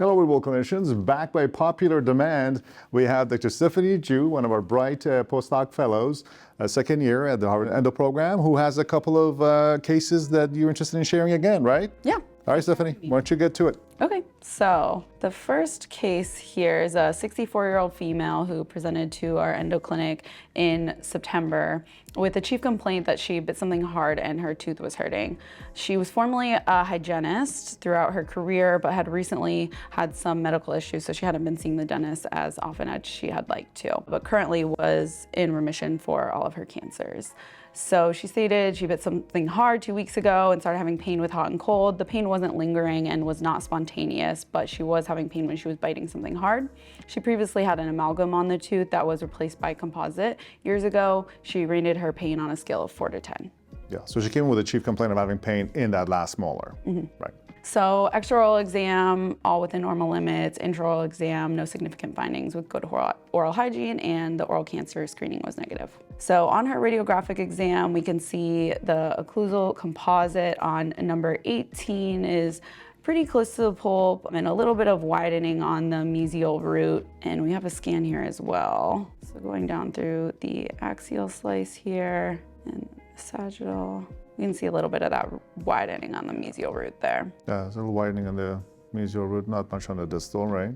Hello, Wellbeing clinicians. Back by popular demand, we have Dr. Stephanie Jue, one of our bright postdoc fellows, second year at the Harvard Endo program, who has a couple of cases that you're interested in sharing again, right? Yeah. All right, Stephanie, why don't you get to it? Okay, so the first case here is a 64-year-old female who presented to our endo clinic in September with the chief complaint that she bit something hard and her tooth was hurting. She was formerly a hygienist throughout her career, but had recently had some medical issues, so she hadn't been seeing the dentist as often as she had liked to, but currently was in remission for all of her cancers. So she stated she bit something hard 2 weeks ago and started having pain with hot and cold. The pain wasn't lingering and was not spontaneous, but she was having pain when she was biting something hard. She previously had an amalgam on the tooth that was replaced by composite. Years ago, she rated her pain on a scale of 4 to 10. Yeah, so she came with a chief complaint of having pain in that last molar. Right. So extraoral exam, all within normal limits, intraoral exam, no significant findings with good oral hygiene, and the oral cancer screening was negative. So on her radiographic exam, we can see the occlusal composite on number 18 is pretty close to the pulp and a little bit of widening on the mesial root. And we have a scan here as well. So going down through the axial slice here and sagittal. You can see a little bit of that widening on the mesial root there. Yeah, there's a little widening on the mesial root, not much on the distal, right?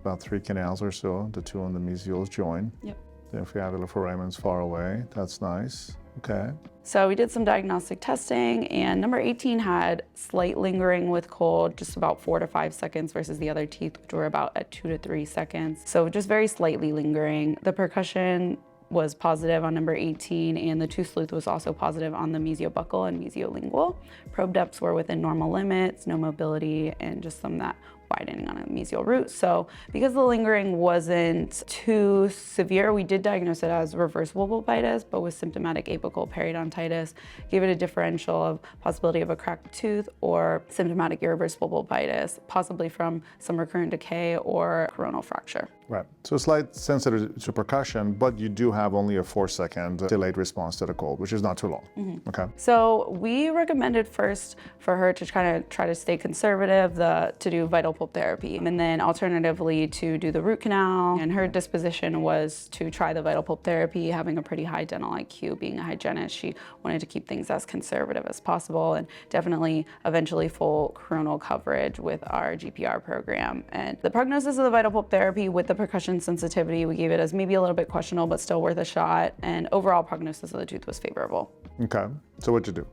About 3 canals or so, the 2 on the mesial join. Yep. The inferior foramen's far away, that's nice. Okay. So we did some diagnostic testing, and number 18 had slight lingering with cold, just about 4 to 5 seconds versus the other teeth, which were about at 2 to 3 seconds. So just very slightly lingering. The percussion was positive on number 18, and the tooth sleuth was also positive on the mesiobuccal and mesiolingual. Probe depths were within normal limits, no mobility, and just some of that widening on a mesial root. So because the lingering wasn't too severe, we did diagnose it as reversible pulpitis, but with symptomatic apical periodontitis, gave it a differential of possibility of a cracked tooth or symptomatic irreversible pulpitis, possibly from some recurrent decay or coronal fracture. Right. So slight sensitive to percussion, but you do have only a 4-second delayed response to the cold, which is not too long. Okay. So we recommended first for her to kind of try to stay conservative, to do vital pulp therapy, and then alternatively to do the root canal. And her disposition was to try the vital pulp therapy, having a pretty high dental IQ, being a hygienist. She wanted to keep things as conservative as possible, and definitely eventually full coronal coverage with our GPR program. And the prognosis of the vital pulp therapy with the percussion sensitivity, we gave it as maybe a little bit questionable, but still worth a shot. And overall prognosis of the tooth was favorable. Okay. So what'd you do?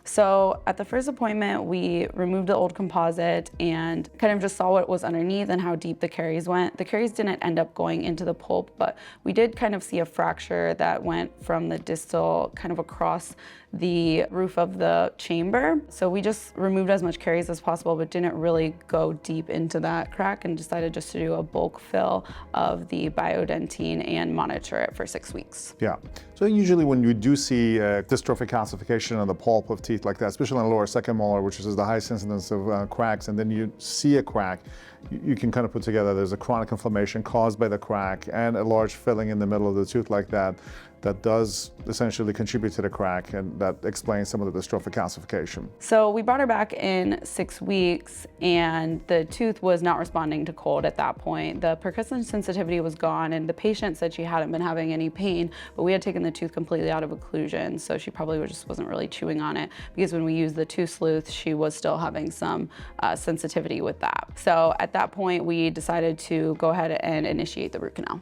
So at the first appointment, we removed the old composite and kind of just saw what was underneath and how deep the caries went. The caries didn't end up going into the pulp, but we did kind of see a fracture that went from the distal kind of across the roof of the chamber. So we just removed as much caries as possible, but didn't really go deep into that crack and decided just to do a bulk fill of the biodentine and monitor it for 6 weeks. Yeah. So usually when you do see dystrophic calcification on the pulp of teeth like that, especially on the lower second molar, which is the highest incidence of cracks, and then you see a crack, you can kind of put together there's a chronic inflammation caused by the crack and a large filling in the middle of the tooth like that, that does essentially contribute to the crack, and that explains some of the dystrophic calcification. So we brought her back in 6 weeks, and the tooth was not responding to cold at that point. The percussion sensitivity was gone, and the patient said she hadn't been having any pain, but we had taken the tooth completely out of occlusion, so she probably just wasn't really chewing on it, because when we used the tooth sleuth, she was still having some sensitivity with that. So at that point, we decided to go ahead and initiate the root canal.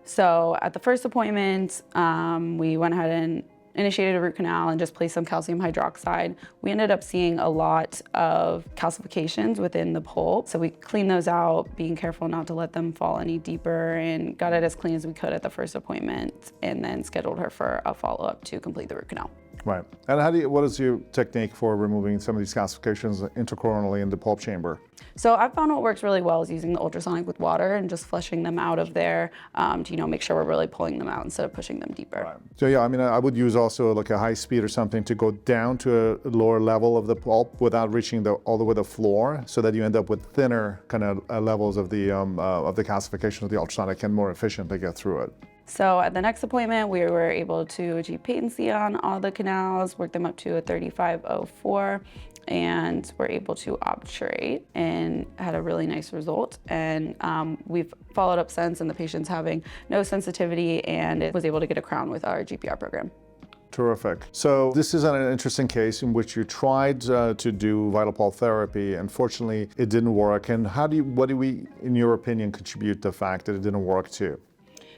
So at the first appointment, we went ahead and initiated a root canal and just placed some calcium hydroxide. We ended up seeing a lot of calcifications within the pulp. So we cleaned those out, being careful not to let them fall any deeper, and got it as clean as we could at the first appointment, and then scheduled her for a follow-up to complete the root canal. Right. And what is your technique for removing some of these calcifications intracoronally in the pulp chamber? So I've found what works really well is using the ultrasonic with water and just flushing them out of there to make sure we're really pulling them out instead of pushing them deeper. Right. So yeah, I mean, I would use also like a high speed or something to go down to a lower level of the pulp without reaching all the way to the floor, so that you end up with thinner kind of levels of the calcification of the ultrasonic and more efficiently get through it. So at the next appointment, we were able to achieve patency on all the canals, work them up to a 3504, and were able to obturate and had a really nice result. And we've followed up since, and the patient's having no sensitivity and it was able to get a crown with our GPR program. Terrific. So this is an interesting case in which you tried to do vital pulp therapy. Unfortunately, it didn't work. And what do we, in your opinion, contribute to the fact that it didn't work to?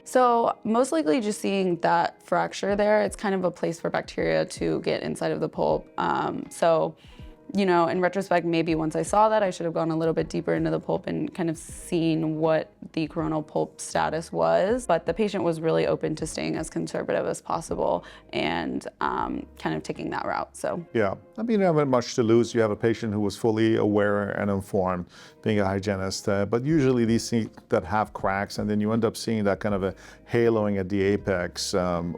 So most likely just seeing that fracture there, it's kind of a place for bacteria to get inside of the pulp. You know, in retrospect, maybe once I saw that, I should have gone a little bit deeper into the pulp and kind of seen what the coronal pulp status was. But the patient was really open to staying as conservative as possible and kind of taking that route. So yeah, I mean, you haven't much to lose. You have a patient who was fully aware and informed, being a hygienist. But usually these things that have cracks, and then you end up seeing that kind of a haloing at the apex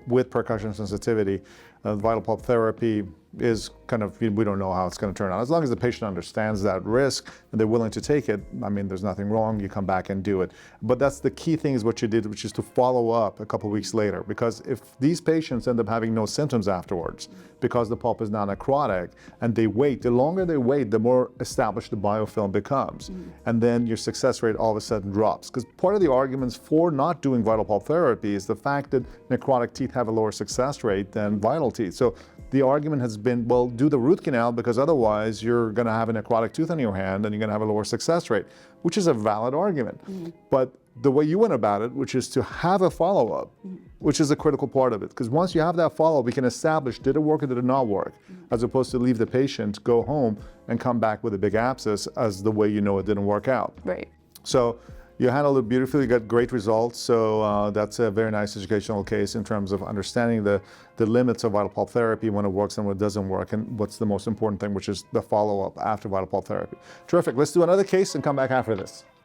with percussion sensitivity. Vital pulp therapy is kind of, we don't know how it's going to turn out. As long as the patient understands that risk and they're willing to take it, I mean, there's nothing wrong. You come back and do it. But that's the key thing is what you did, which is to follow up a couple weeks later. Because if these patients end up having no symptoms afterwards, because the pulp is non-necrotic, and they wait, the longer they wait, the more established the biofilm becomes. And then your success rate all of a sudden drops. Because part of the arguments for not doing vital pulp therapy is the fact that necrotic teeth have a lower success rate than vital teeth. So the argument has been, well, do the root canal because otherwise you're going to have a necrotic tooth in your hand and you're going to have a lower success rate, which is a valid argument. But the way you went about it, which is to have a follow-up, which is a critical part of it. Because once you have that follow-up, we can establish, did it work or did it not work? As opposed to leave the patient, go home, and come back with a big abscess as the way you know it didn't work out. Right. So you handled it beautifully, you got great results. So that's a very nice educational case in terms of understanding the limits of vital pulp therapy, when it works and when it doesn't work, and what's the most important thing, which is the follow-up after vital pulp therapy. Terrific. Let's do another case and come back after this.